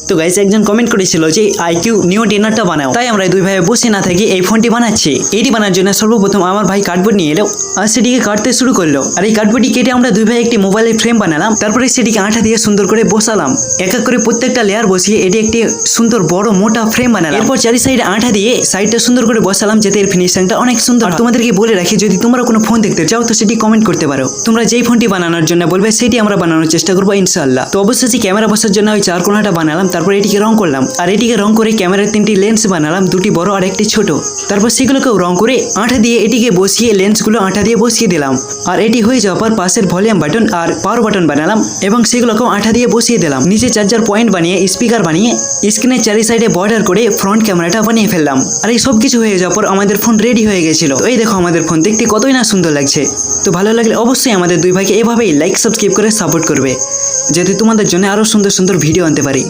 তো গাইস একজন কমেন্ট করেছিল যে আইকিউ নিউ ডিনারটা বানাও, তাই আমরা দুই ভাই বসে না থাকি এই ফোনটি বানাচ্ছি। এটি বানার জন্য সর্বপ্রথম আমার ভাই কার্ডবোর্ড নিয়ে এলো আর সেটিকে কাটতে শুরু করলো। আর এই কার্ডবোর্ডটি কেটে আমরা দুই ভাই একটি মোবাইলের ফ্রেম বানালাম। তারপরে সেটিকে আঠা দিয়ে সুন্দর করে বসালাম, এক এক করে প্রত্যেকটা লেয়ার বসিয়ে এটি একটি সুন্দর বড় মোটা ফ্রেম বানালাম। এরপর চারি সাইডে আঠা দিয়ে সাইডটা সুন্দর করে বসালাম যাতে এর ফিনিশিংটা অনেক সুন্দর। তোমাদেরকে বলে রাখি, যদি তোমরা কোনো ফোন দেখতে চাও তো সেটি কমেন্ট করতে পারো। তোমরা যেই ফোনটি বানানোর জন্য বলবে সেটি আমরা বানানোর চেষ্টা করবো ইনশাআল্লাহ। তো অবশ্যই ক্যামেরা বসার জন্য ওই চার কোণাটা বানালাম, তারপর এটিকে রং করলাম। আর এটিকে রং করে ক্যামেরার 3টি লেন্স বানালাম, 2টি বড় আর একটি ছোট। তারপর সেগুলোকেও রং করে আঠা দিয়ে এটিকে বসিয়ে লেন্সগুলো আঠা দিয়ে বসিয়ে দিলাম। আর এটি হয়ে যাওয়ার পর পাশের ভলিউম বাটন আর পাওয়ার বাটন বানালাম এবং সেগুলোকেও আঠা দিয়ে বসিয়ে দিলাম। নিচে চার্জার পয়েন্ট বানিয়ে স্পিকার বানিয়ে স্ক্রিনের চারি সাইডে বর্ডার করে ফ্রন্ট ক্যামেরাটা বানিয়ে ফেললাম। আর এই সব কিছু হয়ে যাওয়ার পর আমাদের ফোন রেডি হয়ে গেছিল। তো এই দেখো আমাদের ফোন দেখতে কতই না সুন্দর লাগছে। তো ভালো লাগলে অবশ্যই আমাদের দুই ভাইকে এভাবেই লাইক সাবস্ক্রাইব করে সাপোর্ট করবে, যাতে তোমাদের জন্য আরো সুন্দর সুন্দর ভিডিও আনতে পারি।